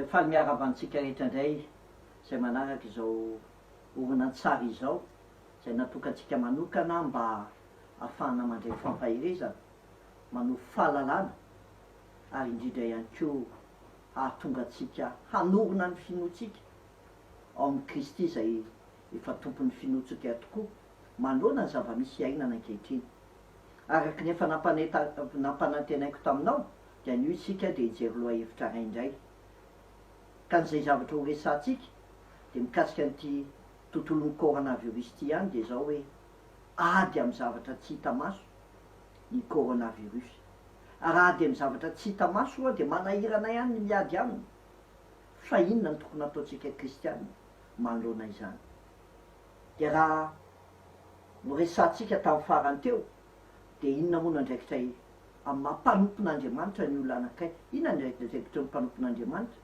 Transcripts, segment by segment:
dia faly miaravantsika rehetra indray izay manaraka izao horonan-tsary izao izay natokantsika manokana mba ahafahana mandray fampahirezana manofo fahalalana ary indrindra ihany koa hahatonga antsika hanorona ny finoantsika ao amin'ny Kristy izay efa tompon'ny finoantsika tokoa manoloana ny zava-misy iainana ankehitriny. Araka ny efa nampanantenaiko taminao dia anio isika dia hijery loha hevitra ray indray ka n'izay zavatra ho resantsika dia mikasika an'ity tontolon'ny coronavirus ity ihany dia zao hoe ady amin'ny zavatra tsy hita maso ny coronavirus. Ary ady amin'ny zavatra tsy hita maso oa dia manahirana ihany ny miady aminy. Fa inona ny tokony ataontsika kristianina manoloana izany? Dia raha no resantsika tamin'ny farany teo dia inona moa nandraikitray amin'ny mpanompon'Andriamanitra ny olona anankiray? Inona ndraikitray ny mpanompon'Andriamanitra?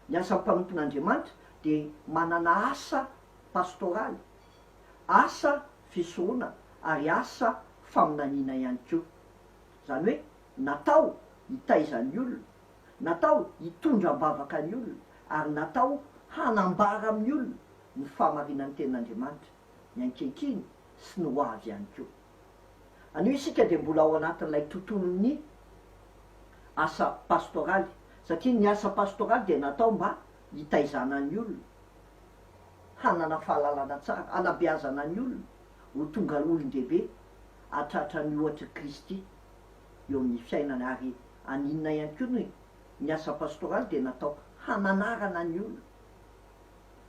Ny asan'ny mpanompon'Andriamanitra dia manana asa pastoraly, asa fisorohana ary asa faminaniana ihany koa. Zany hoe natao hitaiza ny olona, natao hitondra-bavaka ny olona, ary natao hanambara amin'ny olona ny fahamarinan'ny tenin'Andriamanitra, ny ankehitriny sy ny hoavy ihany koa. Anio isika dia mbola ao anatin'ilay tontolon'ny asa pastoraly, satria ny asa pastoraly dia natao mba hitaizana ny olona, hanana fahalalana tsara, hanabeazana ny olona ho tonga olon-dehibe hatratra ny lohatry Kristy eo amin'ny fiainana. Ary aninona ihany koa ny asa pastoraly dia natao hananarana ny olona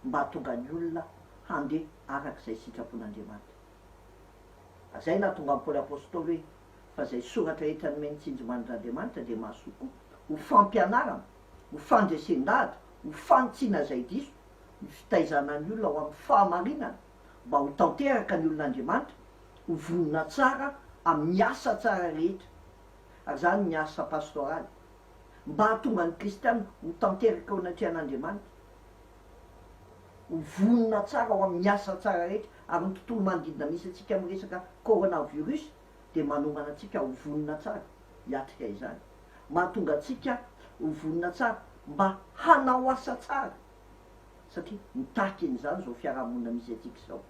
mba hatonga ny olona handeha arak'izay sitrapon'Andriamanitra. Zay nahatonga an'i Paoly apôstôly hoe fa zay soratra rehetra nomeny tsinjoman'Andriamanitra dia mahasoa ho fampianarana, ho fandresen-dahatra, ho fanotsiana zay diso, ny fitaizana ny olona ao amin'ny fahamarinana mba ho tanteraka ny olon'Andriamanitra, ho vonona tsara amin'ny asa tsara rehetra. Ary zany ny asa pastoraly, mba hahatonga ny kristianina ho tanteraka ao anatrehan'Andriamanitra, ho vonona tsara ao amin'ny asa tsara rehetra. Ary ny tontolo manodidina misy antsika amin'ny resaka coronavirus dia manomana antsika ho vonona tsara hiatrika izany, mahatonga antsika ho vonona tsara mba hanao asa tsara, satria mitaky n'izany zao fiarahamonina misy atsika zao.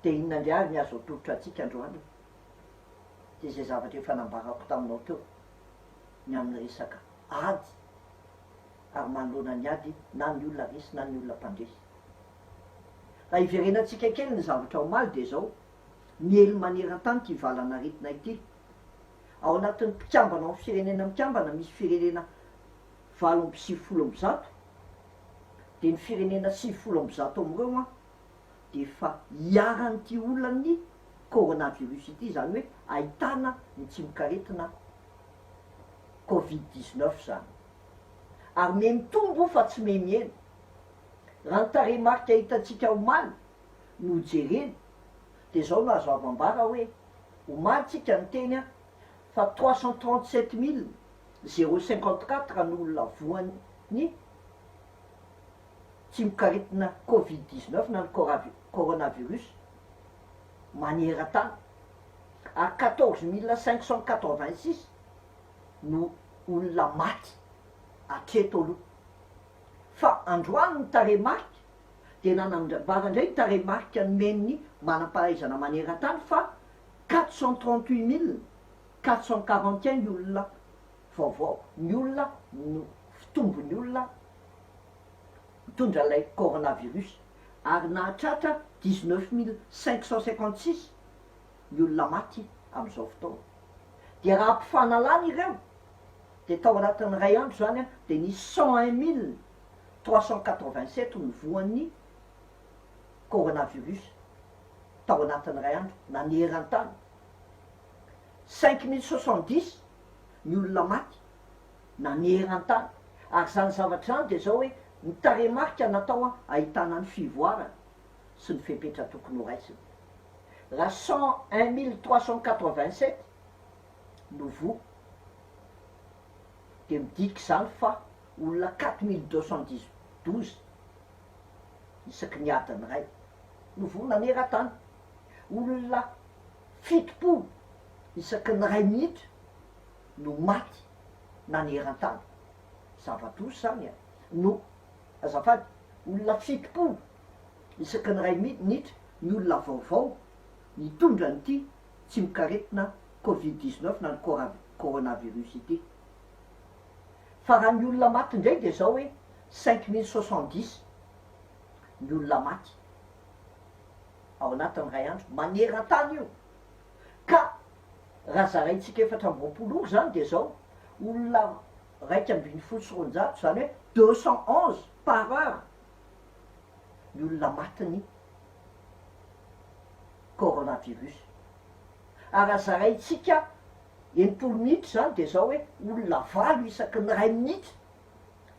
Dia inona indray ary ny azo atolotra antsika androany? Dia zay zavatra efa nambarako taminao teo, ny amin'ny resaka ady, ary manoloana ny ady na ny olona resy na ny olona mpandresy. Raha iverenantsika kely ny zavatra omaly dia zao miely maneran-tany ty valana aretina ity. Ao anatin'ny mpikambana ao firenena mikambana misy firenena 850 dia ny firenena 50 amin'ireo dia efa hiaran'ity olany coronavirus ity, zany hoe ahitana ny tsy mikaretina Covid-19 zany. Ary me mitombo fa tsy me miena. Raha ny tarehimarika hitantsika omaly no jerena dia zao no azo avambara hoe omaly tsika ny teny fa 337 054 ny olona voan'ny tsy mikaretina Covid-19 na ny coronavirus maneran-tany, ary 14 586 no olona maty hatreto aloha. Fa androany ny tarehimarika dia nanambara indray ny tarehimarika nomen'ny manam-pahaizana maneran-tany fa 438 441 ny olona vaovao, ny olona no fitombony olona mitondra ilay coronavirus, ary nahatratra 19 556 ny olona maty amin'izao fotoana. Dia raha ampifanalana ireo dia tao anatin'ny ray andro zany dia ny 101 387 ny voan'ny coronavirus tao anatin'ny ray andro naneran-tany. 5070 ny olona maty naneran-tany. Ary zany zavatra zany dia zao hoe ny tarehimarika natao ahitana ny fivoarana sy ny fepetra tokony ho raisina. Raha 101 387 no voa dia midika zany fa olona 4212 isaky ny adiny ray no voa naneran-tany. Olona 7 isaky ny ray minitra no maty naneran-tany. Zava-doso zany no azafady olona fitopolo isaky ny ray minitra ny olona vaovao mitondra nyity tsy mikaretina covid-19 na ny coronavirus ity. Fa raha ny olona maty indray de zao hoe 5070 ny olona maty ao anatin'ny ray andro maneran-tany io. Ka raha zaraintsika 420 zany de zao olona 1,7 zany hoe 211 par heure ny olona matiny coronavirus. Ary raha zaraintsika 90 minitra zany de zao hoe olona 8 isaky ny ray minitra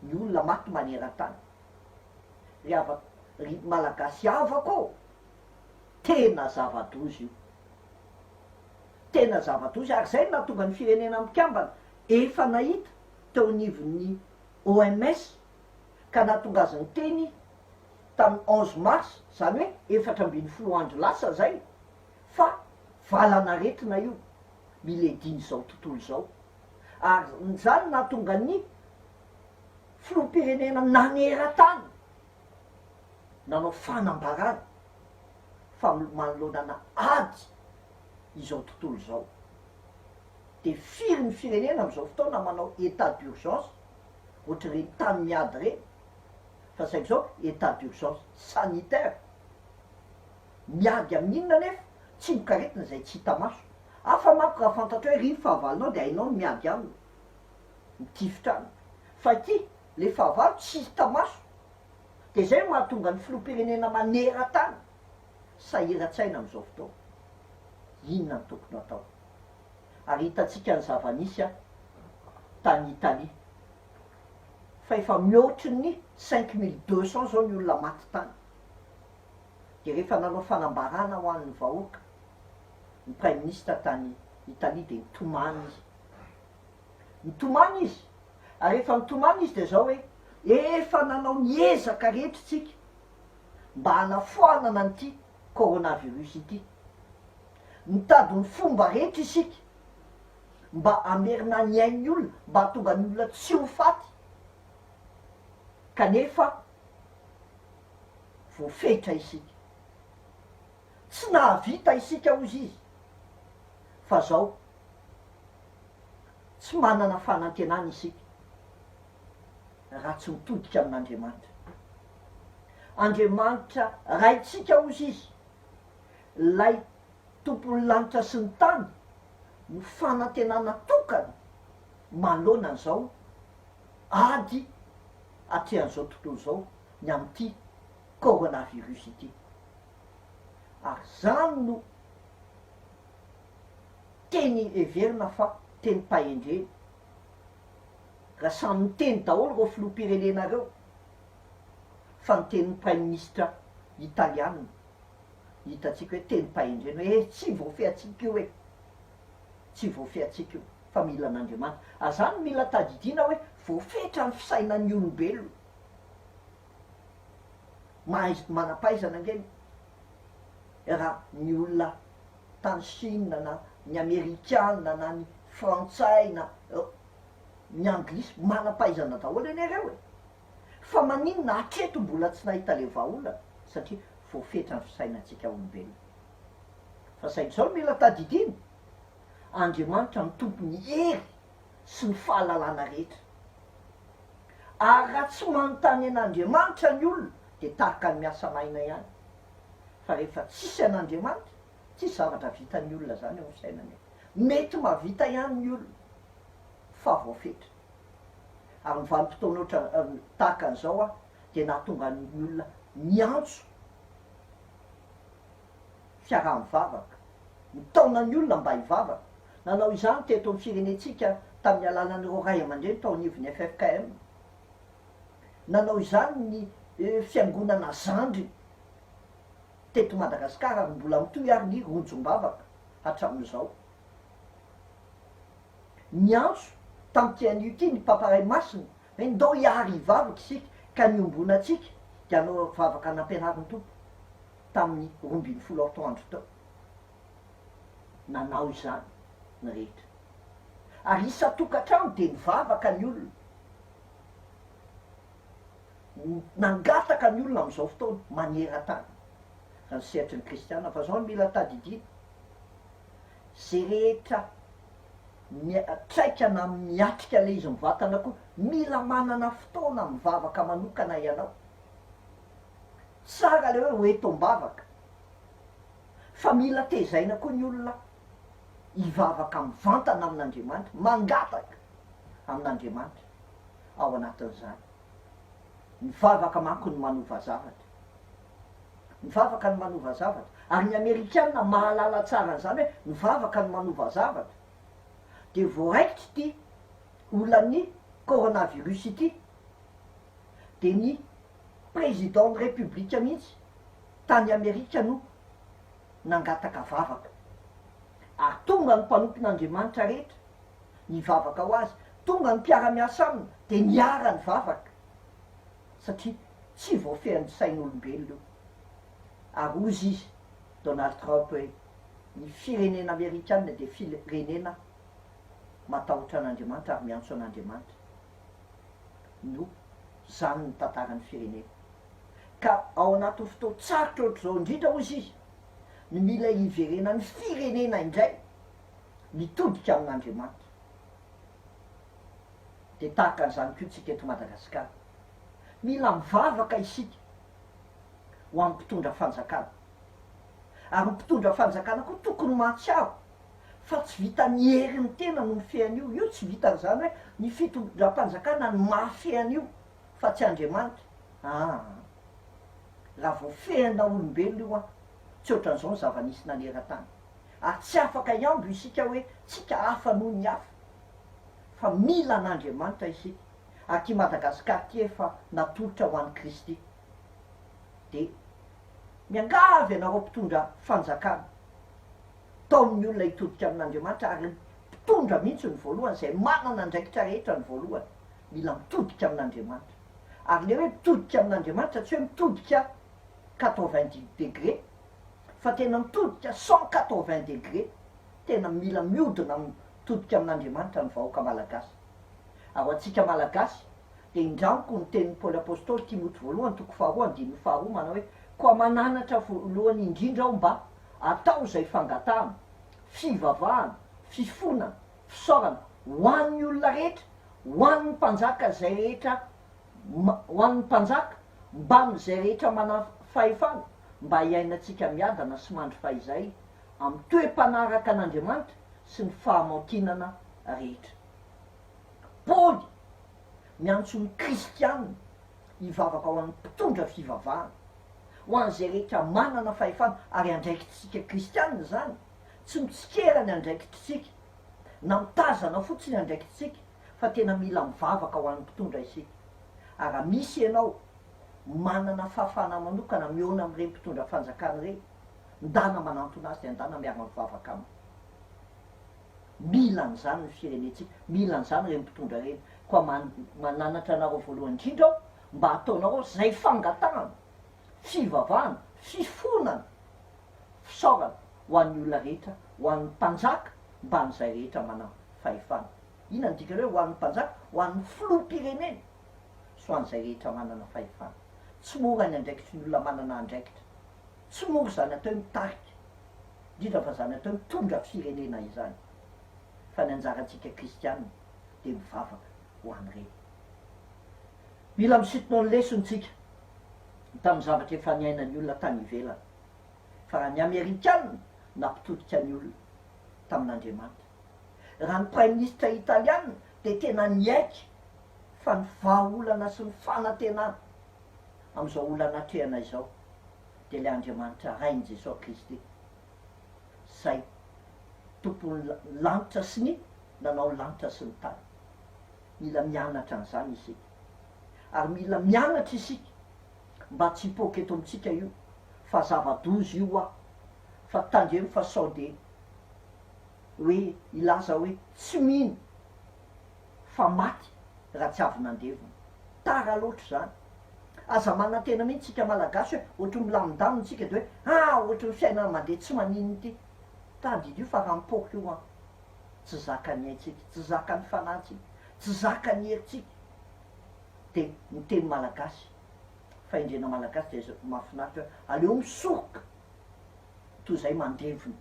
ny olona maty maneran-tany. Ry malagasy avako tena zava-doza io, tena zava-doza. Ary zay nahatonga ny firenena mikambana efa nahita teo anivon'ny OMS ka nahatonga azy ny teny tamin'ny 11 mars zany hoe 14 andro lasa zay fa valanaretina io milediny zao tontolo zao. Ary zany nahatonga ny filoham-pirenena naneran-tany nanao fanambarana fa manoloana ady izao tontolo zao. De firy ny firenena am'izao fotoana manao état d'urgence ohatra reny tany miady reny, fa saika zao état d'urgence sanitaire. Miady amin'inona nefa tsy mikaretina zay tsy hita maso. Afa manko raha fantatra hoe ry fahavalonao de hainao ny miady aminy mitifitra any. Fa ity le fahavalo tsy hita maso de zay mahatonga ny filoham-pirenena maneran-tany sahiran-tsaina am'izao fotoana. Inona ny tokony atao? Ary hitatsika ny zava-nisy a tany Italie fa efa mihoatry ny 5200 zao ny olona maty tany. De rehefa nanao fanambarana ho an'ny vahoaka ny prime ministre tany Italie de nitomany izy. Ary rehefa nitomany izy de zao hoe efa nanao niezaka rehetritsika mba hanafoanana an'ity coronavirus ity, mitady ny fomba rehetra isika mba amerina ny ain'ny olona, mba hatonga ny olona tsy ho faty. Kanefa voafetra isika, tsy nahavita isika ozy izy. Fa zao tsy manana fanantenana isika raha tsy mitodika amin'Andriamanitra. Andriamanitra raitsika ozy izy, lay tompony lanitra sy ny tany no fanantenana tokany manoloana an'izao ady atrehan'izao tontolo zao ny am'ty coronavirus ity. Ary zany no teny everina fa teny pahendreny. Raha samy miteny daholo reo filoham-pirenena reo fa ny tenin'ny prime ministre italiana hitatsika hoe teny pahendreny hoe tsy voafehatsika io, tsy voafehatsika io fa mila an'Andriamanitra. Ary zany mila tadidiana hoe voafetra ny fisainan'ny olombelona. Manampaizana angeny raha ny olona tany Chine na ny Amerikana na ny Frantsay na ny Anglisy manampaizana daholo anareo e. Fa maninona hatreto mbola tsy nahita le vahaolana satria voafetra ny fisainantsika olombelona. Fa saingy zao mila tadidina, Andriamanitra mitompo ny hery sy ny fahalalana rehetra. Ary raha tsy manontany an'Andriamanitra ny olona de tahaka ny miasa maina ihany. Fa rehefa tsisy an'Andriamanitra tsy zavatra vitan'ny olona zany ao fisainany. Mety mavita ihany ny olona fa voafetra. Ary ny vanim-potoana ohatra tahaka an'izao a de nahatonga ny olona miantso fiaraha-mivavaka, mitaona ny olona mba hivavaka. Nanao izany teto amin'ny firenetsika tamin'ny alalan'ireo ray aman-dreny tao anivon'ny FFKM. Nanao izany ny fiangonana zandry teto Madagasikara ary mbola mitoy ary ny ronjom-bavaka hatramin'izao. Miantso tam'ty an'io ty ny paparay masina hoe ndao hiary hivavaka isika ka niombona atsika de anao vavaka anampianariny tompo tamin'ny 12 atoandro tao. Nanao izany ny rehetra. Ary isa-tokantrano de nivavaka ny olona. nangataka ny olona am'izao fotoana maneran-tany raha ny sehatry ny kristiana fa zao ny mila tadidina zay rehetra traika na miatrika le izy mivatana koa mila manana fotoana mivavaka manokana ianao tsara le hoe hoetom-bavaka fa mila tezaina koa ny olona hivavaka mivantana amin'Andriamanitra mangataka amin'Andriamanitra ao anatin'izany mivavaka manko ny manova zavatra mivavaka ny manova zavatra ary ny Amerikana mahalala tsara n'izany hoe mivavaka ny manova zavatra de voaraikitry ty olan'ny coronavirus ity de ny président ny république mihitsy tany Amerika no nangataka vavaka ary tonga ny mpanompon'Andriamanitra rehetra nivavaka ho azy tonga ny mpiara-miasa aminy de niara ny vavaka satria tsy voafehan'ny sain'olombelona io ary ozy izy Donald Trump hoe ny firenena Amerikana de firenena matahotra an'Andriamanitra ary miantso an'Andriamanitra no zany ny tantarany firenena ka ao anaty fotoa tsarotra ohatr'izao indrindra ozy izy ny mila hiverena ny firenena indray mitodika amin'Andriamanitra de tahaka an'izany koa tsika eto Madagasikara mila mivavaka isika ho amin'ny mpitondra fanjakana ary mpitondra fanjakana koa tokony mahatsiaro fa tsy vita ny herin'ny tena no mifehan'io io tsy vitan'izany hoe ny fitondram-panjakana ny mahafehan'io fa tsy Andriamanitra raha vao fehana olombelona io tsy ohatran'izao ny zava-nisy naneran-tany ary tsy afaka iambo isika hoe tsika hafa noho ny hafa fa mila an'Andriamanitra isika ary ty Madagasikara ty efa natolotra ho an'ny Kristy de miangavy anareo mpitondra fanjakana tao amin'ny olona hitodika amin'Andriamanitra ary mpitondra mihitsy ny voalohany zay manana ndraikitra rehetra ny voalohany mila mitodika amin'Andriamanitra ary le hoe mitodika amin'Andriamanitra tsy hoe mitodika 90 degré fa tena mitodika 180 degré tena mila miodina mitodika amin'Andriamanitra ny vahoaka malagasy ary atsika malagasy de indramiko ny tenin'ny Paoly apôstôly Timoty voalohany toko faharoa andininy faharoa manao hoe koa mananatra voalohany indrindra aho mba atao zay fangatahana fivavahana fifonana fisaorana ho an'ny olona rehetra ho an'ny mpanjaka zay rehetra ho an'ny mpanjaka mba n'izay rehetra mana fahefana mba hiainatsika miadana sy mandry fahizay amin'ny toe-mpanaraka an'Andriamanitra sy ny fahamaontinana rehetra Paoly miantso ny kristianina hivavaka ho an'ny mpitondra fivavahana ho an'izay rehetra manana fahefana ary andraikitsika kristianina zany tsy mitsikerany andraikitsika na mitazana fotsiny andraikitsika fa tena mila mivavaka ho an'ny mpitondra isika ary raha misy ianao manana fahafana manokana miona amin'ireny mpitondra fanjakana reny ndana manantona azy de andana miarana mivavaka aminy mila an'izany ny firenetsika mila an'izany reny mpitondra reny koa mananatra anareo voalohany indrindra ao mba ataonareo zay fangatahana fivavahana fifonana fisaorana ho an'ny olona rehetra ho an'ny mpanjaka mba n'izay rehetra mana fahefana ina ny dikany hoe ho an'ny mpanjaka ho an'ny filoham-pirenena so an'izay rehetra manana fahefana tsy mora ny andraikitry ny olona manana andraikitra tsy mora zany atao mitarika indrindra fa zany atao mitondra firenena izany fa ny anjarantsika kristianina de mivavaka ho an'ireny mila misitona ny lesontsika tamin'ny zavatra efa niainany olona tany ivelany fa raha ny Amerikanina nampitodika ny olona tamin'Andriamanitra raha ny prime ministre italiana de tena niaiky fa ny vahaolana sy ny fanantenana am'izao olana trehanay izao de le Andriamanitra rainy Jesosy Kristy zay tompony lanitra sy ny nanao lanitra sy ny tany mila mianatra an'izany isika ary mila mianatra isika mba tsy hipoky eto amitsika io fa zava-dozy io fa tandremo fa sao de hoe ilaza hoe tsy mino fa maty raha tsy avy nandevona tara loatra zany aza manantena mihitsy tsika malagasy hoe ohatry milamindaminy tsika de hoe ohatry ny fiainana mandeha tsy maninony ty tandriny io fa raha mipoky io tsy zaka ny aitsika tsy zaka ny fanahytsika tsy zaka ny heritsika de ny teny malagasy fahendrena malagasy de mahafinaritra aleo misoroka toy zay mandevona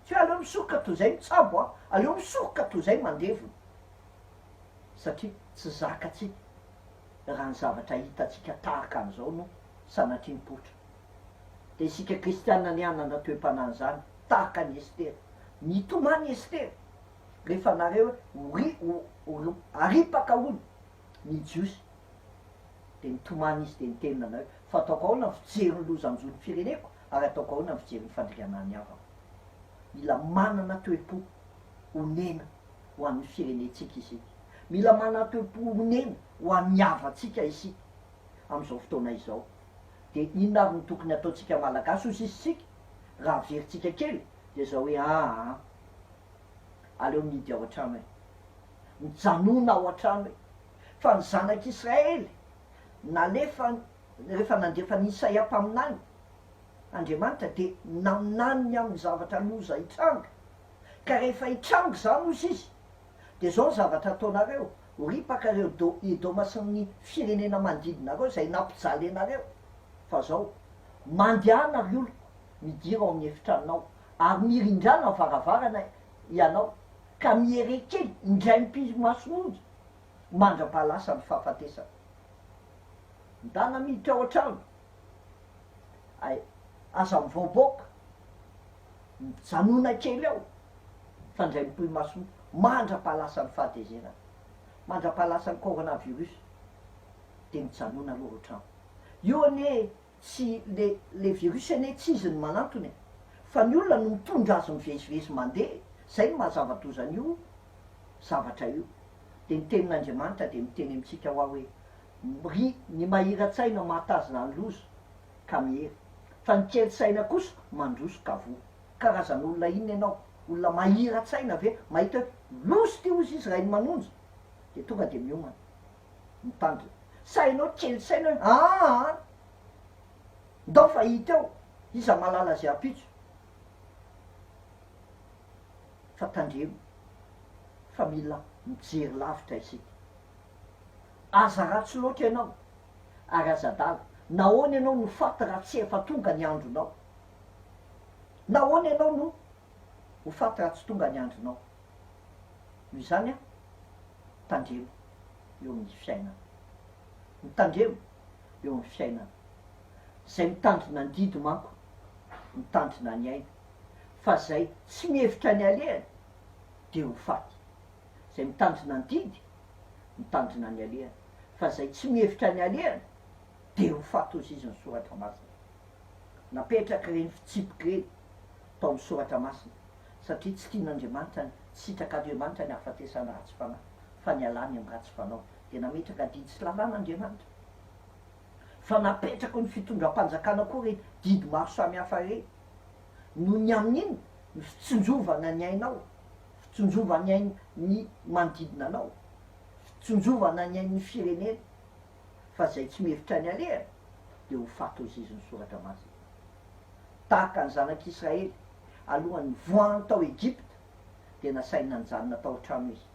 tsy hoe aleo misoroka toy zay mitsabo a aleo misoroka toy zay mandevona satria tsy zakatsika raha ny zavatra hitatsika tahaka an'izao no sanatrim-potra de isika kristiana ny anana toe-panany zany tahaka ny Estera nitomany Estera rehefa nareo aripaka olo ny jiosy de nitomany izy de nitenina anareo fa ataoko ahoana ny fijery lozanjony fireneko ary ataoko ahoana ny fijery ny fandrianany avako mila manana toe-po onena ho an'ny firenetsika isika mila manana toe-po onena ho an'ny havatsika isika am'izao fotoana izao de inona ary ny tokony ataotsika malagasy ho sisitsika raha veritsika kely de zao hoe aleo midy ao an-trano e mijanona ao an-trano e fa ny zanak'Israely nalefa rehefa nandefa ny Isaia mpaminany Andriamanitra de naminany amin'ny zavatra loza hitranga ka rehefa hitranga zany ozy izy de zao ny zavatra ataonareo ripaka reo Edoma sy ny firenena manodidinareo zay nampijaly anareo fa zao mandehana ry olo midira ao amin'ny efitranonao ary mirindrana varavarana ianao ka mierekely indray mpimason'ody mandra-pahalasa ny fahafatesana ndana miditra ao an-trano aza mivaoboaka mijanona kely ao fa ndray mpimason'ody mandra-pahalasa ny fahatezerana mandra-pahalasa ny coronavirus de mijanona aloha an-trano io ane tsy le virus ane tsy izy ny manantony e fa ny olona no mitondra azy mivezivezy mandeha zay ny mahazavatozan'io zavatra io de ny tenin'Andriamanitra de miteny amitsika hoa hoe ny mahira-tsaina mahatazona ny loza ka mihery fa ny kely-tsaina kosa mandrosoka vo karazan'olona iny ianao olona mahira-tsaina ve mahita hoe loso ty ozy izy raha iny manonja de tonga de miomana mitandry sainao kely-tsaina hoe ndao fa hita eo iza malala zay apitso fa tandremo fa mila mijery lavitra isika aza ratsy loatra ianao ary aza-dala nahoana ianao no faty raha tsy efa tonga ny andronao nahoana ianao no ho faty raha tsy tonga ny andronao noho izany a tandremo eo amin'ny fiainana mitandremo eo amin'ny fiainana zay mitandrina ny didy manko mitandrina ny aina fa zay tsy mihevitra ny alehany de ho faty zay mitandrina ny didy mitandrina ny alehany fa zay tsy mihevitra ny alehany de ho faty ozy izy ny soratra masina napetraka reny fitsipiky reny tao amin'ny soratra masina satria tsy tian'Andriamanitra tsy hitrak'Andriamanitra ny hafatesana ratsy fanahy fa ny alany amin'ny ratsy fanao de nametraka didy sy lalan'Andriamanitra fa napetrako ny fitondram-panjakana koa reny didy maro samy hafa reny noho ny amin'iny ny fitsonjovana ny ainao fitsonjovana ny ainy manodidina anao fitsonjovana ny ain'ny firenena fa zay tsy mihevitra ny alehany de ho faty ozy izy ny soratra masina tahaka ny zanak'Israely alohan'ny voany tao Egypte de nasaina ny zanona tao an-trano izy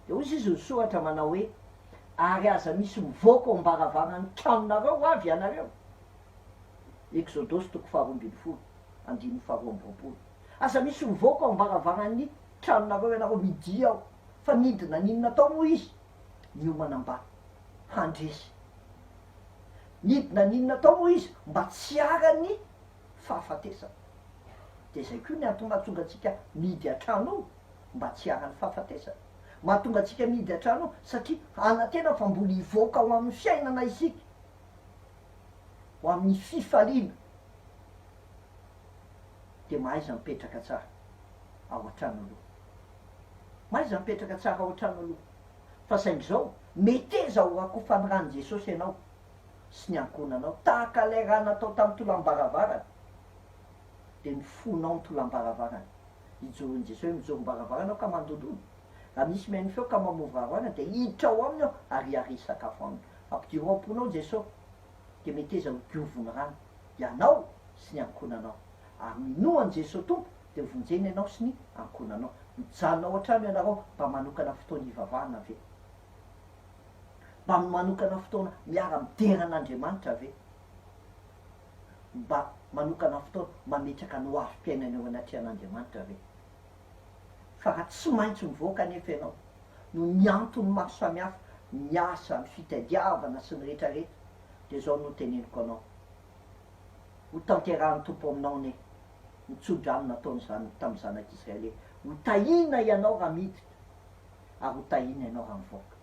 de ozy izy ny soratra manao hoe ary aza misy mivoaka ao ambaravarany tranonareo avy ianareo Exodosy 2:12 andiny 2:20 aza misy mivoaka ao ambaravarany tranonareo ianareo midi ao fa nidina ninona tao moa izy miomana mba handresy nidina ninona tao moa izy mba tsy arany fahafatesana de zay koa ny antony mahatonga atsika midy an-trano mba tsy arany fahafatesana mahatonga atsika midy an-trano satria anatena fa mbola hivoaka ao amin'ny fiainana isika ho amin'ny fifaliana de mahaiza mipetraka tsara ao an-trano aloha mahaiza mipetraka tsara ao an-trano aloha fa saingy zao meteza ho akofan'rany Jesosy ianao sy ny ankonanao tahaka lay raha natao tamin'ny tolambaravarana de ny fonao ny tolambaravarana hijoron'ny Jesosy hoe mijorom-baravarana ka mandodona raha misy mainy feo ka mamovo varavarana de hiditra ao aminy ao ary ary sakafo aminy ampidiro am-ponao Jesosy de meteza ho diovony rano ianao sy ny ankonanao ary minoany Jesosy tompo de vonjeny ianao sy ny ankonanao mijanona ao an-trano ianareo mba manokana fotoana hivavahana ve mba manokana fotoana miara mideran'Andriamanitra ve mba manokana fotoana mametraka ny ho avim-piainana eo anaty an'Andriamanitra ve fa raha tsy maintsy mivoaka nefa ianao no ny antony maro samihafa miasa ny fitadiavana sy ny rehetrarehetra de zao no teneniko anao ho tanterahan'ny tompo aminao ne nitsodrano nataony tamin'ny zanak'Israely ho tahina ianao raha miditra ary ho tahina ianao raha mivoaka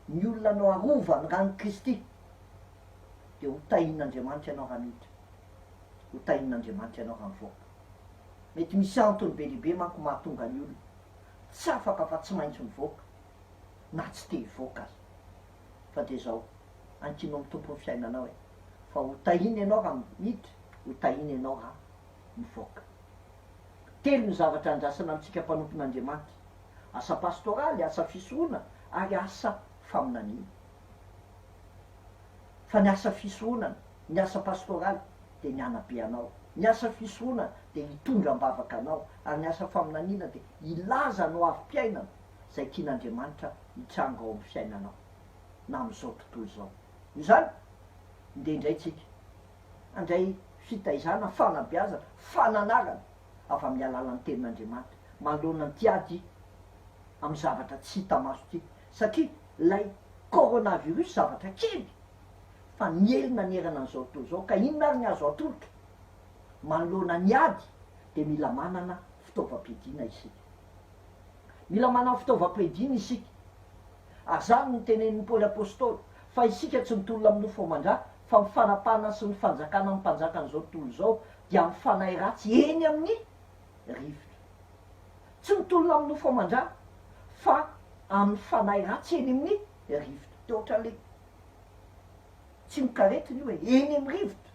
ny olona anao arova ny rano Kristy de ho tahin'Andriamanitra ianao raha miditra ho tahin'Andriamanitra ianao raha mivoaka mety misy antony be lehibe manko mahatonga ny olona tsy afaka fa tsy maintsy mivoaka na tsy te hivoaka azy fa de zao ankinao mitompo ny fiainanao e fa ho tahina ianao raha miditra ho tahina ianao raha mivoaka telo ny zavatra andrasana amintsika mpanompon'Andriamanitra asa pastoraly asa fisoroana ary asa faminaniana fa ny asa fisoroana ny asa pastoraly de ny anabe anao ny asa fisoroana de hitondra mbavaka anao ary ny asa faminaniana de ilaza no avim-piainana zay tian'Andriamanitra hitranga ao amin'ny fiainanao na am'izao tontolo zao izany indendray tsika andray fitaizana fanabeazana fananarana avy amin'ny alalan'ny tenin'Andriamanitra manoloana ny tiady amin'ny zavatra tsy hita maso ty satria lay coronavirus zavatra kely fa nielina nerana an'izao tontolo zao ka inona ary ny azo atolotra manoloana ny ady de mila manana fitaovam-piadiana isika mila manana fitaovam-piadiana isika ary zany ny tenenin'ny Paoly apôstôly fa isika tsy mitolona amin'ny nofo aman-drà fa mifanapana sy ny fanjakana amin'ny mpanjaka an'izao tontolo zao dia mifanahy ratsy eny amin'ny rivotra tsy mitolona amin'ny nofo aman-drà fa amin'ny fanahy ratsy eny amin'ny rivotra te ohatra le tsy mikaretiny io hoe eny amin'ny rivotra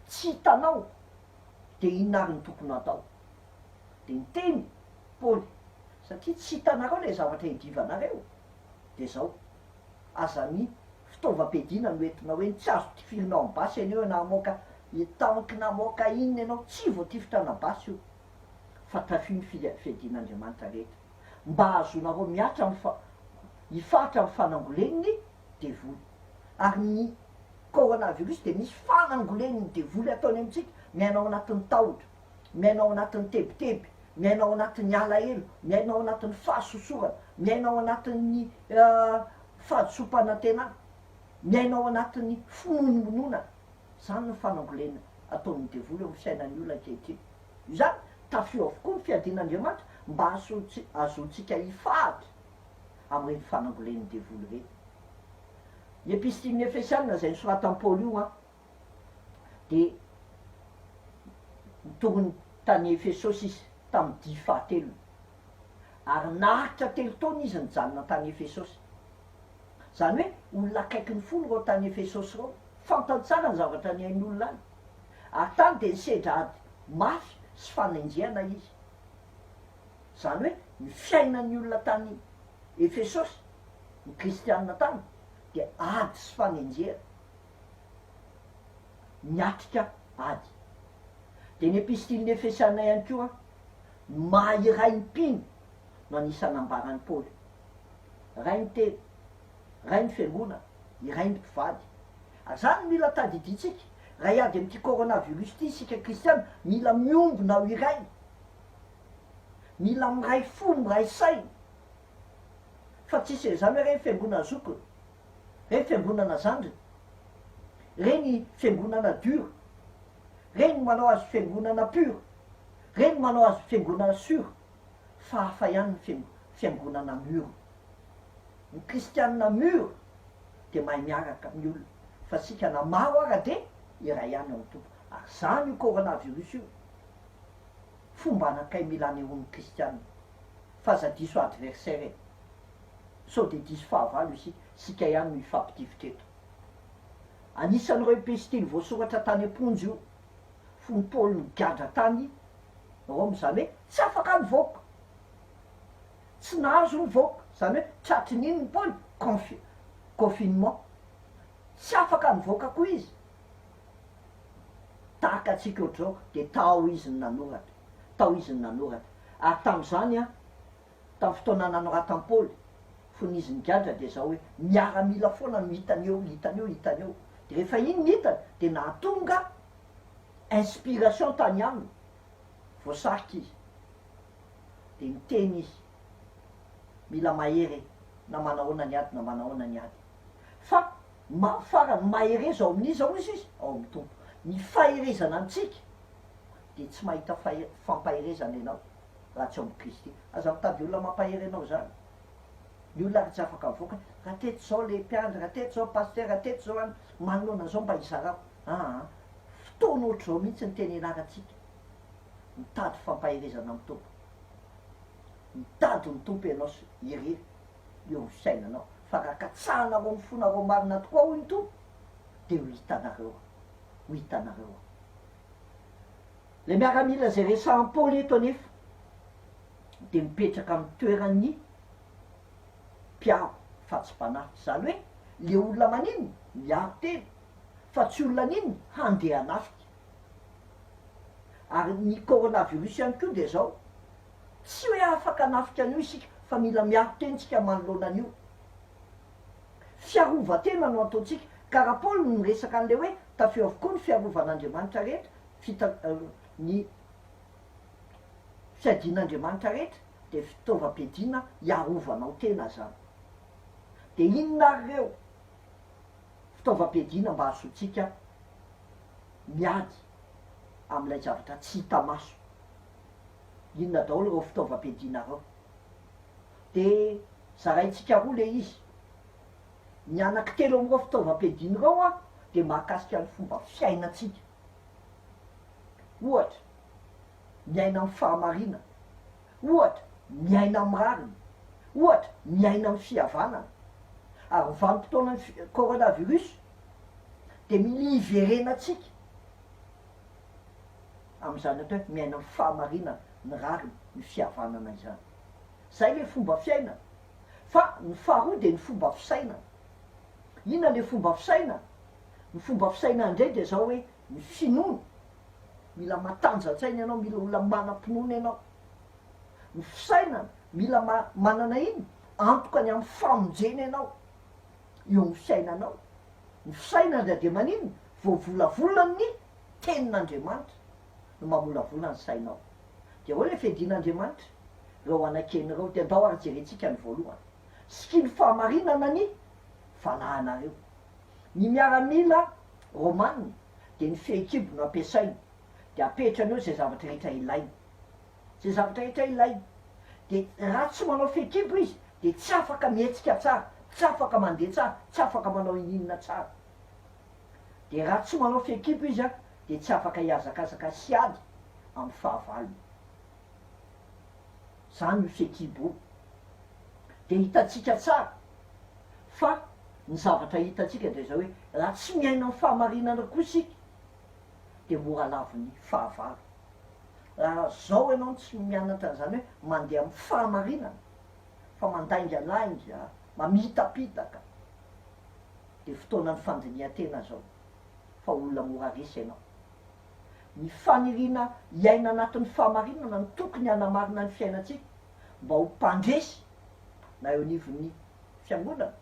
tsy hitanao de inona ary ny tokony atao de niteny Paoly satria tsy hitanareo le zavatra hidivanareo de zao azany fitaovam-piadiana no entinao hoe tsy azo tifirinao amin'ny basy eneo na moka hitanky na moka inona ianao tsy voatifitra na basy io fa tafiny fiadian'Andriamanitra rehetra mba azonareo miatra hifatra amin'ny fanangoleniny devoly ary ny coronavirus de misy fanangoleniny devoly ataony amintsika miainao anatin'ny tahotra miainao anatin'ny tebiteby miainao anatin'ny alahelo miainao anatin'ny fahasosorana miainao anatin'ny fahadisom-panantenana miainao anatin'ny finonomonona zany ny fanangolena ataon'ny devoly eo amin'ny fiainan'ny olona ankehitriny izany tafio avokoa ny fiadian'Andriamanitra mba azontsika hifahatra amin'ireny fanangolen'ny devoly reny ny epistily Efesianina zay nisoratan Paoly io a de nitorony tany Efesosy izy tamin'ny 10 fahatelo ary naharitra telo taona izy nijanona tany Efesosy zany hoe olona akaiky ny folo reo tany Efesosy reo fantany tsara ny zavatra ny ain'olona any ary tany de nisedra ady mafy sy fanenjehana izy zany hoe ny fiainan'ny olona tany Efesosy ny kristianina tany de ady sy fanenjehana miatrika ady de ny epistilin'ny Efesianina ihany koa maha-iray ny mpino no anisany ambaran'ny Paoly ray ny teny ray ny fiangonana iray ny mpivady ary zany mila tadiditsika raha iady amin'ity coronavirus ty isika kristiana mila miombona ho iray mila miray fo miray saina fa tsisy zany hoe reny fiangonana zokony reny fiangonana zandriny reny fiangonana dure reny manao azy fiangonana pure reny manao azy fiangonana sure fa hafa ihany ny fiangonana mure ny kristianina mure de mahay miaraka amin'ny olona fa sika na maro ara de iray ihany amin'ny tompo ary zany io coronavirus io fomba anakay mila anehoan'ny kristianina fazadiso adversaire sao de diso fahavalo sika ihany no ifampitivitra eto anisan'ireo epistily voasoratra tany amponjy io fony Paoly nigadra tany Rome zany hoe tsy afaka mivoaka tsy nahazo mivoaka zany hoe tratrin'iny ny Paoly confinement tsy afaka mivoaka koa izy tahaka atsika ohatr'izao de tao izy ny nanoratra ary tam'izany a tamin'ny fotoana nanoratan Paoly fon'izy ny gadra de zao hoe miaramila foana no hitany eo de rehefa iny ny hitany de nahatonga inspiration tany aminy voasarika izy de miteny izy mila mahery na manahoana ny ady na manahoana ny ady fa farany mahery zao amin'izy ao izy ao amin'ny tompo ny faherezana antsika de tsy mahita fampaherezana ianao raha tsy ao amin'ny Kristy aza mitady olona mampahery anao zany ny olona ary tsy afaka mivoaka raha teto zao le mpiandry raha teto zao paster raha teto zao any manoloana zao mba izarako fotoana ohatr' zao mihitsy ny teny anarantsika mitady fampaherezana amin'ny tompo mitady ny tompo ianao irery eo ny fiainanao fa raha katsahanareo ny fonareo marina tokoa hoy ny tompo de ho hitanareo le miaramila zay resahan'ny Paoly eto anefa de mipetraka amin'ny toeran'ny mpiaro fatsipanahy zany hoe le olona maniny miaro teny fa tsy olona niny handeha nafika ary ny coronavirus ihany koa de zao tsy hoe afaka nafika an'io isika fa mila miaro teny tsika manoloana an'io fiarova-tena no ataontsika karaha Paoly no resaka an'le hoe tafeo avokoa ny fiarovan'Andriamanitra rehetra ny fiadin'Andriamanitra rehetra de fitaovam-piadina hiarovanao tena zany de inona ary reo fitaovam-piadina mba ahasoantsika miady amin'ilay zavatra tsy hita maso inona daholo reo fitaovam-piadina reo de zaraintsika roa le izy ny anaky telo am'ireo fitaovam-piadina reo de mahakasika ny fomba fiainatsika ohatra miaina amin'ny fahamarina ohatra miaina amin'ny rariny ohatra miaina amin'ny fihavanana ary vanim-potoana ny coronavirus de mila iverenatsika am'izany atao hoe miaina amin'ny fahamarina ny rariny ny fihavanana izany zay le fomba fiaina fa ny faharoa de ny fomba fisaina inona le fomba fisaina ny fomba fisaina indray de zao hoe ny finoana mila matanjatsaina ianao mila olona manam-pinoana ianao ny fisainana mila manana iny antokany amin'ny famonjena ianao eo ny fiainanao ny fisainana de manino voavolavolany ny tenin'Andriamanitra no mamolavolana ny sainao de hoe le fiadin'Andriamanitra reo anakeny reo de andao ary jerentsika ny voalohany sky ny fahamarinana ny valahanareo ny miaramila romanina de ny fehikibo no ampiasainy de apetrany eo zay zavatra rehetra ilainy zay zavatra rehetra ilainy de raha tsy manao fehikibo izy de tsy afaka mihetsika tsara tsy afaka mandeha tsara tsy afaka manao ininona tsara de raha tsy manao fehikibo izy de tsy afaka hiazakazaka siady amin'ny fahavalony zany ny fehikibo de hitatsika tsara fa ny zavatra hitatsika de zao hoe raha tsy miaina amin'ny fahamarinana koa sika de mora laviny fahavalo raha zao ianao tsy mianatra an'izany hoe mandeha amin'ny fahamarinana fa mandaingalainga mamitapitaka de fotoana ny fandinihan-tena zao fa olona mora resy ianao ny fanirina hiaina anatin'ny fahamarinana ny tokony hanamarina ny fiainatsika mba ho mpandresy na eo anivon'ny fiangonana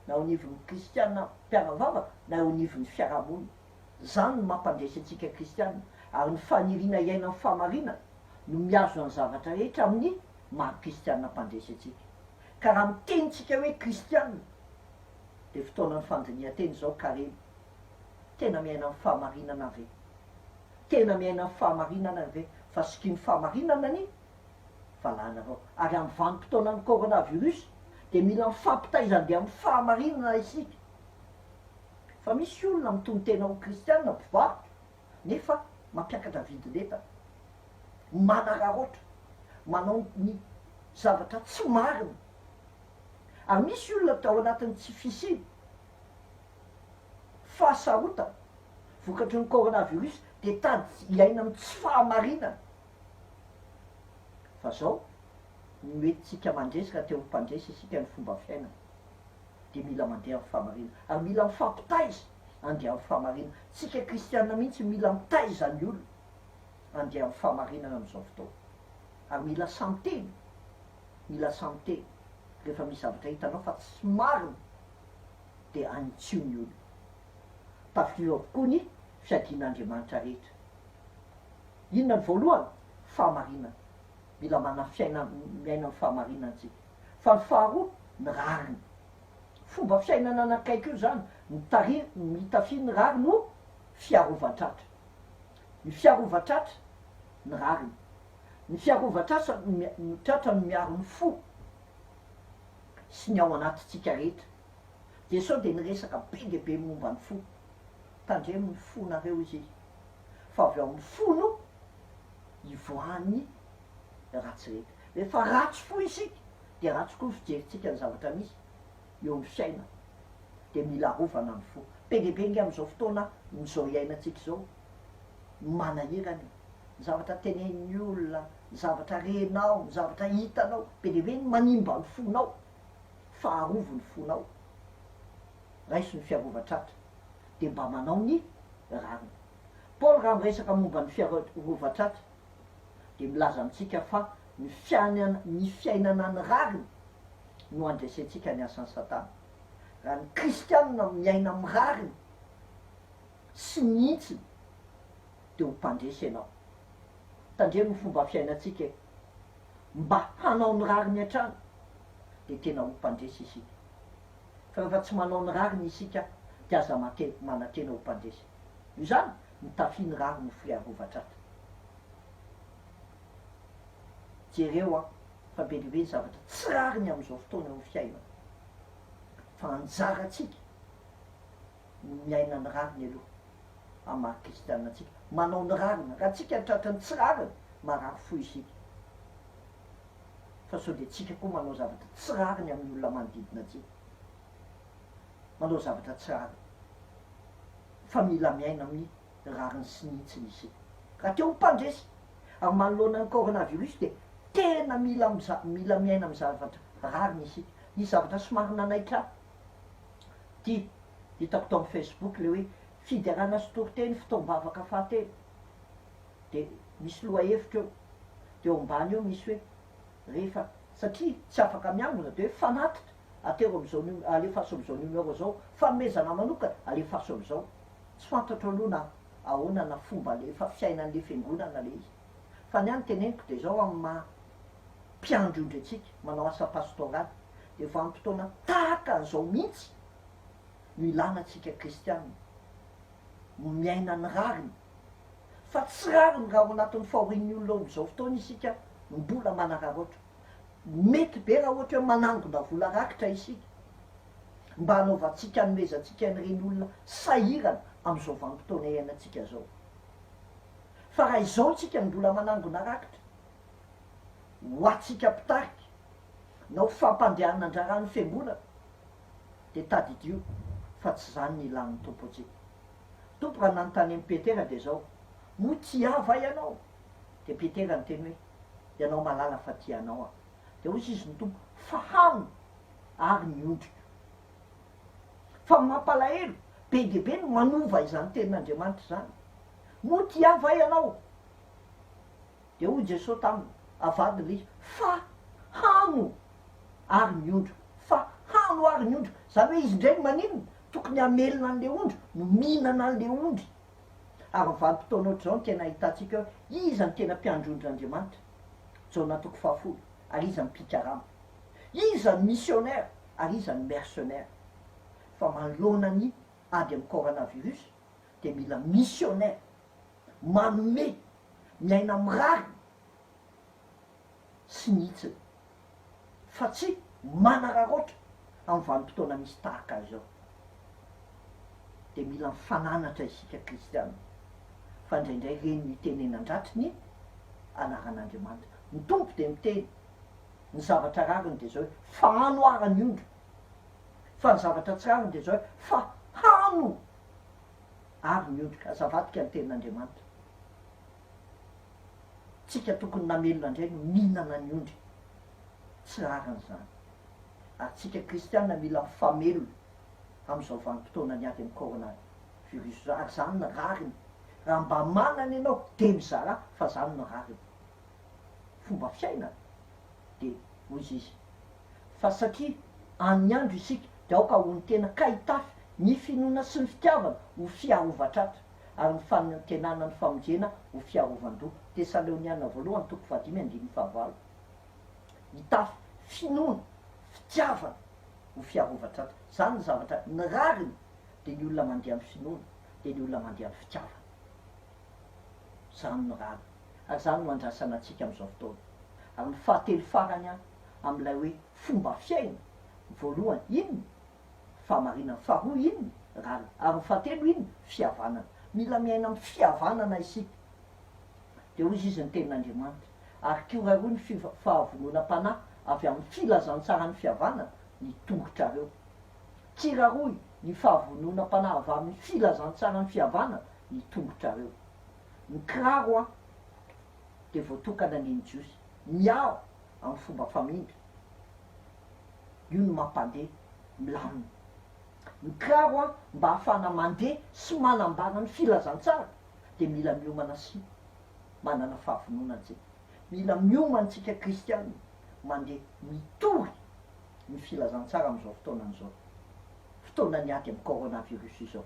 na eo anivon'ny kristiana mpiaravavaka na eo anivon'ny fiarahamonina zany no mampandresy atsika kristiana ary ny fanirina hiaina amin'ny fahamarinana no miazo any zavatra rehetra amin'ny maha-kristiana mpandresy atsika ka raha mitenitsika hoe kristiana de fotoana ny fandinihan-teny zao kareny tena miaina amin'ny fahamarinana ve tena miaina amin'ny fahamarinana ve fa sky ny fahamarinana ny valanareo ary amin'ny vanim-potoana ny coronavirus de mila mifampitaizandeha amin'ny fahamarinana isika fa misy olona mitony tena ho kristiana mpivarotra nefa mampiakatra vidineta manararoatra manao ny zavatra tsy marina ary misy olona tao anatin'ny tsy fisiny fahasarotana vokatry ny coronavirus de tady hiaina amin'ny tsy fahamarinana fa zao noetytsika mandresy raha teo mpandresy isika ny fomba fiainana de mila mandeha amin'ny fahamarinana ary mila mifampitaiza andeha amin'ny fahamarinana tsika kristiana mihitsy mila mitaiza ny olona andeha amin'ny fahamarinana am'izao fotoana ary mila samy teny rehefa misy zavatra hitanao fa tsy marina dia anitsio ny olo. Tafio avokoa ny fiadin'Andriamanitra rehetra. Inona ny voalohany? Fahamarinana. Mila miaina ny fahamarinantsika. Fa ny faharoa, ny rariny. Fomba fiainana anakaiky io zany, mitafy ny rary no fiarovatratra. Ny fiarovatratra, ny rariny. Ny fiarovatratra no miaro ny fo sy ny ao anatintsika rehetra. De sao de niresaka be de be momba ny fo. Tandremo ny fonareo izy. Fa avy ao amin'ny fo no ivoan'ny ratsy rehetra. Rehefa ratsy fo isika, de ratsy koa fijerintsika ny zavatra misy eo amin'ny fiaina. De mila rovana ny fo. Be de be nge am'izao fotoana, n'izao iainantsika zao, manahirany. Ny zavatra tenenin'ny olona, ny zavatra renao, ny zavatra hitanao, be de be ny manimba ny fonao, faharovo ny fonao. Raiso ny fiarovatratra. De mba manao ny rariny. Paul raha miresaka momba ny fiarovatratra, de milaza amitsika fa ny fiainana ny rariny no andresentsika ny asan'ny Satana. Raha ny kristianina miaina amin'ny rariny sy nihitsy de ho mpandresy ianao. Tandremo ny fomba fiainantsika mba hanao ny rariny hatrany de tena ho mpandresy isika. Fa rehefa tsy manao ny rariny isika de aza manantena ho mpandresy. Io zany mitafy ny rariny no fiarovatratra. Jereo a, fa be de be ny zavatra tsy rariny am'izao fotoana eo fiaina. Fa anjaratsika miaina ny rariny aloha amin'ny kristianinatsika. Manao ny rariny, raha tsika tratrany tsy rariny, marary fo isika. Fa sao de tsika koa manao zavatra tsy rariny amin'ny olona manodidina atsika. Manao zavatra tsy rariny. Fa mila miaina amin'ny rariny sy nihitsiny isika. Raha teo mpandresy, ary manoloana ny coronavirus de tena mila miaina amin'ny zavatra rariny isika. Ny zavatra somary nanaitra. Ty hitako tao amin'ny Facebook le hoe fiderana sotoriteny fotoam-bavaka fahatelo. De misy lohahevitra eo. De eo ambany eo misy hoe rehefa satria tsy afaka miangona de hoe fanatitra atero am'izao alefaso am'izao numéro zao, fanomezana manokana alefaso am'izao. Tsy fantatra aloha na ahoana na fomba le fa fiainan'le fiangonana le izy. Fa ny any teneniko de zao amin'ny maha mpiandry antsika manao asa pastoraly de vanim-potoana tahaka an'izao mihitsy no ilana atsika kristianina miaina ny rariny. Fa tsy rariny raha ao anatin'ny fahorian'ny olona am'izao fotoana isika mbola manararoatra. Mety be raha ohatra hoe manangona vola rakitra isika mba hanaovantsika hanomezantsika n'ireny olona sahirana am'izao vanim-potoana iainantsika zao. Fa raha izao tsika mbola manangona rakitra ho atsika mpitariky na ho fampandehanana andraran'ny fiangonana de tadidio fa tsy zany ny ilan'ny tompo atsika. Tompo raha nanontany amin'ny Petera de zao, mo tiava ianao? De Petera ny teny hoe ianao malala fa tianao a. De hozy izy ny tompo fa hano ary miondrika. Fa mampalahelo be de be no manova izany tenin'Andriamanitra zany. Mo tiava ianao? De hoy Jesosy taminy avadiny le izy fa hano ary miondrika. Fa hano ary miondrika. Zany hoe izy ndray maninona? Tokony hamelona an'le ondry no mihinana an'le ondry. Ary vanim-potoana ohatr'izao no tena ahitatsika hoe iza ny tena mpiandrondr'Andriamanitra. Jaona toko 10 ary iza ny mpikarama. Iza ny missionnaire ary iza ny mercenaire. Fa manoloana ny ady amin'ny coronavirus de mila missionnaire manome miaina mirary sy nihitsiny. Fa tsy manararoatra amin'ny vanim-potoana misy tahaka azy zao. De mila mifananatra isika kristianina. Fa indraindray reny mitenenandratra ny anaran'Andriamanitra. Ny tompo de miteny ny zavatra rariny de zao hoe fa hano ary ny ondry. Fa ny zavatra tsy rariny de zao hoe fa hano ary ny ondrika. Azavadika ny tenin'Andriamanitra. Tsika tokony namelona indray no mihinana ny ondry. Tsy rariny zany. Ary tsika kristianina mila mifamelona am'izao vanim-potoana ny ady amin'ny coronavirus zao. Ary zany ny rariny. Raha mba manana ianao de mizara fa zany ny rariny. Fomba fiainana de hoy izy fa satria any andro isika de aoka ho ny tena kahitafy ny finoana sy ny fitiavana ho fiarovatratra ary ny fanantenana ny famonjena ho fiarovan-doha. Tesaleoniana voalohany toko fahadimy andiny fahavalo. Hitafy finoana fitiavana ho fiarovatratra, zany ny zavatra ny rariny de ny olona mandeha amin'ny finoana de ny olona mandeha amin'ny fitiavana, zany ny rariny. Ary zany no andrasana antsika amin'izao fotoana. Ary ny fahatelo farany a amin'ilay hoe fomba fiaina, voalohany inona fahamarinana, faharoa inona rariny, ary ny fahatelo inona fihavanana. Mila miaina amin'ny fihavanana isika. De hoy izy ny tenin'Andriamanitra, ary kioraroy ny fahavonona-panahy avy amin'ny filazantsara ny fihavanana ny tongotrareo. Kiraroy ny fahavonona-panahy avy amin'ny filazantsara ny fihavanana ny tongotrareo. Ny kiraro a de voatokana ny jiosy miao amin'ny fomba famindra, io no mampandeha milamina. Ny kiraro a mba hahafana mandeha sy manambara ny filazantsara de mila miomana sy manana fahavononantsika. Mila miomana tsika kristianina mandeha mitory ny filazantsara amin'izao fotoanan'izao, fotoana ny ady amin'ny coronavirus izao.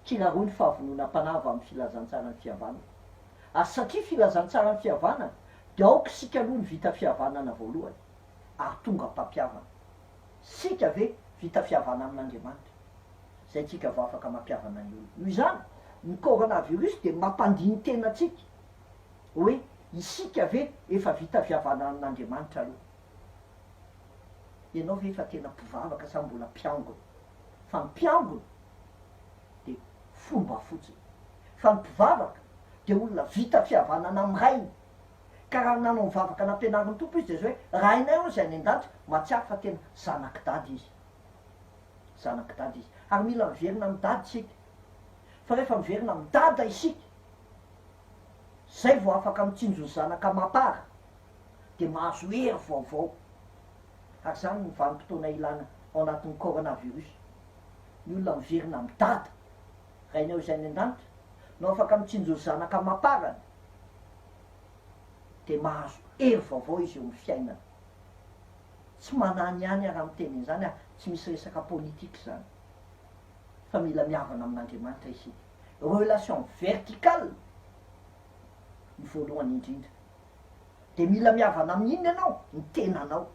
Kiraroy ny fahavonona-panahy avy amin'ny filazantsara ny fihavanana. Ary satria filazantsara ny fihavanana de aoka sika aloha ny vita fihavanana voalohany ary tonga mpampiavana. Sika ve vita fihavana amin'Andriamanitra, zay tsika vao afaka mampiavana ny olona. Noho izany ny coronavirus de mampandiny tena tsika hoe isika ve efa vita fihavana amin'Andriamanitra aloha. Ianao ve efa tena mpivavaka sa mbola mpiangona? Fa ny mpiangona de fomba fotsiny, fa ny mpivavaka de olona vita fihavanana amin'ny rainy. Ka raha nanao mivavaka nampianarin'ny tompo izy de zay hoe rainay ao zay any an-danitra matsiaro fa tena zanaky dady izy, zanaky dady izy. Ary mila miverina amin'ny dady isika, fa rehefa miverina amin'ny dada isika zay vao afaka mitsinjo ny zanaka mapara de mahazo hery vaovao. Ary zany ny vanim-potoana ilana ao anatin'ny coronavirus, ny olona miverina amin'ny dada rainay ao zay any an-danitra no afaka mitsinjo ny zanaka maparany de mahazo hery vaovao izy eo amin'ny fiainana. Tsy manany any raha miteny an'izany tsy misy resaka politika zany, fa mila miavana amin'Andriamanitra isika. Relation verticale ny voalohany indrindra, de mila miavana amin'inona ianao? Ny tenanao.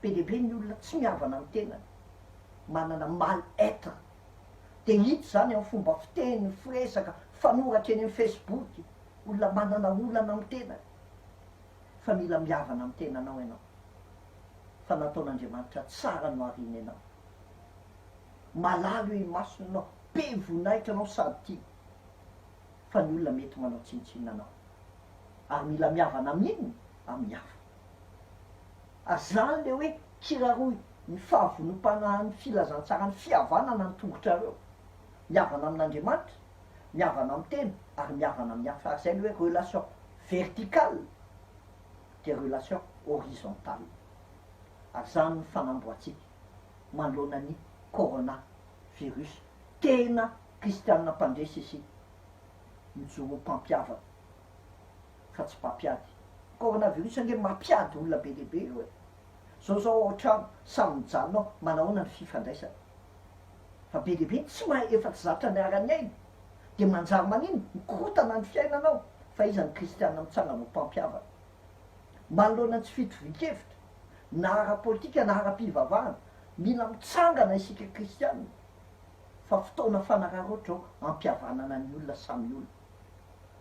Be dehibe ny olona tsy miavana amin'ny tenany, manana mal-être. De hita zany amin'ny fomba fiteny, firesaka, fanoratra eny amin'ny Facebook, olona manana olana amin'ny tenany. Fa mila miavana amin'ny tenanao ianao, fa nataon'Andriamanitra tsara no arina ianao. Malalo i masony anao, be voninahitra anao sady tia, fa ny olona mety manao tsinitsinina anao. Ary mila miavana amin'inona? Amin'ny hafa. Azany le hoe kiraroy ny fahavonom-panahy, ny filazantsara, ny fihavanana ny tongotrareo. Miavana amin'Andriamanitra, miavana amin'ny tena, ary miavana amin'ny hafa. Ary zay le hoe relation verticale de relation horizontale. Ary zany ny fanamboatsika manoloana ny coronavirus. Tena kristianina mpandresy isika, mijoro mpampiavana fa tsy mpampiady. Coronavirus ange mampiady olona be dehibe io e. Zao ohatrano samy mijanonao manahoana ny fifandraisana, fa be dehibe tsy mahay efa tsy zatra ny arany aina de manjary manino mikorotana ny fiainanao. Fa iza ny kristianina mitsangana ho mpampiavana manoloana tsy fitovikevitra na ara-politika na ara-pivavahana. Mila mitsangana isika kristianina, fa fotoana fanararoatra ao ampiavanana ny olona samy olona,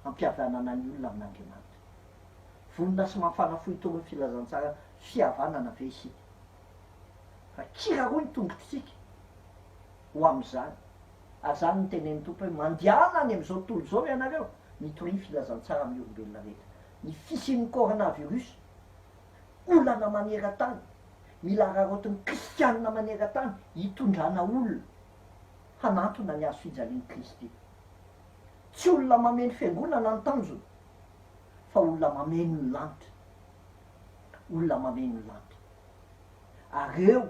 ampiavanana ny olona amin'Andriamanitra. Vonona sy mafana fohitony ny filazantsara fihavanana ve isika, fa kiraroy ny tongotritsika ho am'izany. Ary zany ny tenen'ny tompo hoe mandehana any am'izao tontolo zao ianareo, mitory ny filazantsara amin'ny olombelona rehetra. Ny fisian'ny coronavirus olana maneran-tany, mila rarotiny kristianina maneran-tany hitondrana olona hanantona ny hazo fijalian'ny Kristy. Tsy olona mameno fiangonana ny tanjony, fa olona mameno ny lanitra, olona mameno ny lanitra. Ary eo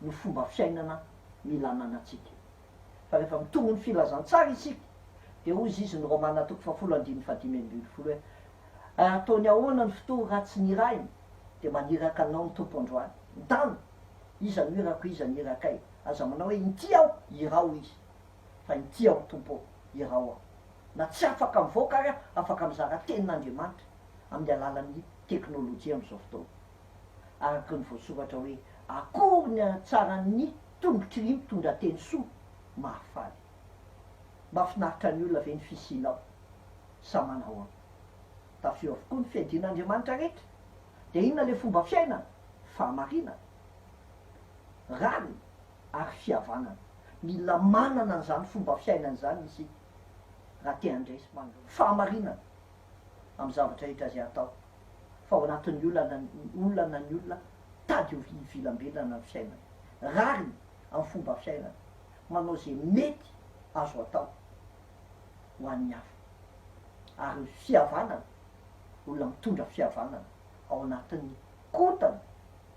ny fomba fiainana mila ananantsika. Fa rehefa mitongo ny filazantsara isika de hoy izy ny Romana toko 7:5-5 hoe ataony ahoana ny fotoa raha tsy nirainy de maniraka anao ny tompo androany. mitany iza no irako iza ny irakay aza manao hoe intiao irao izy fa intiao tompo irao ao na tsy afaka mivoaka ary afaka mizara tenin'Andriamanitra amin'ny alalan'ny teknôlôjia am'izao fotoana araky ny voasoratra hoe akory ny atsaran'ny tongotry ny mitondra teny soa mahafaly mahafinaritra ny olona ve ny fisinao samanao ao tafio avokoa ny fiadin'Andriamanitra rehetra de inona le fomba fiainana fahamarinana rary ary fihavanana mila manana an'izany fomba fiainana zany isika raha te handresy mandro fahamarinana amin'ny zavatra rehetra zay atao fa ao anatin'ny olana ny olona tady ivilambelana ny fiainana rariny amin'ny fomba fiainana manao zay mety azo atao ho an'ny hafa ary fihavanana olona mitondra fihavanana ao anatin'ny kotana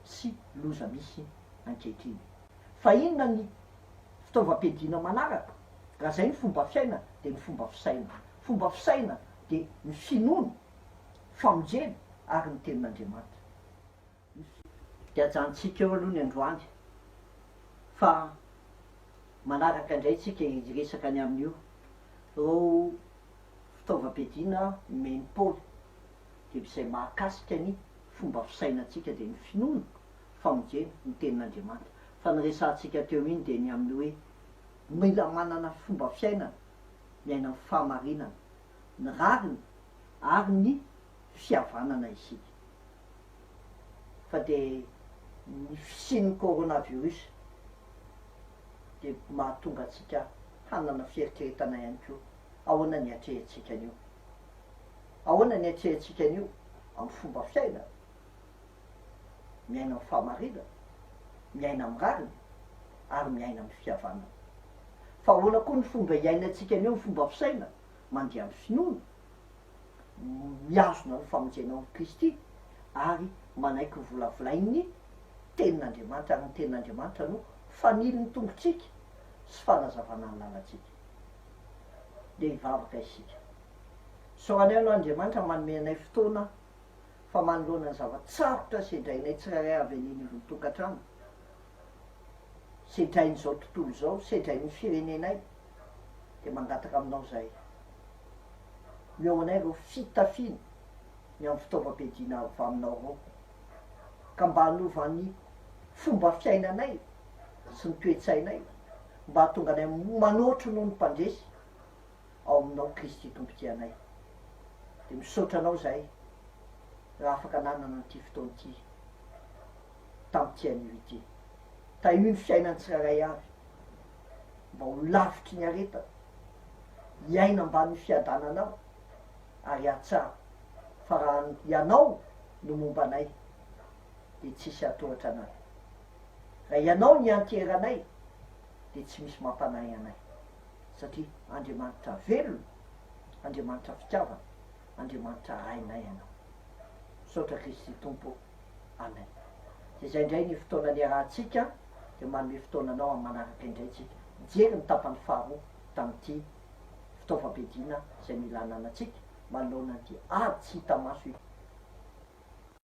sy loza misy ankehitriny fa inona ny fitaovam-piadiana manaraka raha zay ny fomba fiaina de ny fomba fisaina de ny finoana famonjena ary ny tenin'Andriamanitra de ajanontsika eo aloha ny androany fa manaraka indray tsika resaka ny amin'io reo fitaovam-piadiana meny Paoly de izay mahakasika ny fomba fisainatsika de ny finoana famonjena ny tenin'Andriamanitra fa ny resantsika teo iny de ny amin'ny hoe mila manana fomba fiainana miaina amin'ny fahamarinana ny rariny ary ny fihavanana isika fa de ny fisian'ny coronavirus de mahatonga atsika hanana fieritreretana ihany koa ahoana ny atrehantsika an'io ahoana ny atrehantsika an'io amin'ny fomba fiainana miaina amin'ny fahamarinana miaina amin'ny rariny ary miaina amin'ny fihavanana fa ahoana koa ny fomba iainantsika an'io ny fomba fisaina mandeha amin'ny finoana miazona ny famonjenao Kristy ary manaiky volavolain'ny tenin'Andriamanitra ary ny tenin'Andriamanitra no fanily ny tongotsika sy fanazavana ny lalatsika de hivavaka isika soranay no Andriamanitra manome anay fotoana fa manoloana ny zavatsarotra sedrainay tsiraray avy an'iny ny tokantrano sedrain'izao tontolo zao sedrain'ny firenenay de mangataka aminao zay meo anay reo fitafiny ny amin'ny fitaovam-piadiana avy aminao reo ka mba hanovan'ny fomba fiainanay sy ny toetsainay mba hahatonga anay manotro noho ny mpandresy ao aminao Kristy tompotyanay de misaotra anao zay raha afaka nanana n'ity fotoana ity tam'ty anio ity ta io ny fiainany tsiraray avy mba ho lavitry ny areta hiaina ambany fiadananao ary atsara fa raha ianao no momba anay de tsisy atohatra anay raha ianao ny anteranay de tsy misy mampanay anay satria Andriamanitra velona Andriamanitra fitiavana Andriamanitra rainay ianao saotra Kristy tompo amen de zay indray ny fotoana ny arahantsika de manome fotoananao amin'ny manaraka indray tsika jery ny tapany faharoa tam'ty fitaovam-piadiana zay mila ananatsika manoloana ty ady tsy hita maso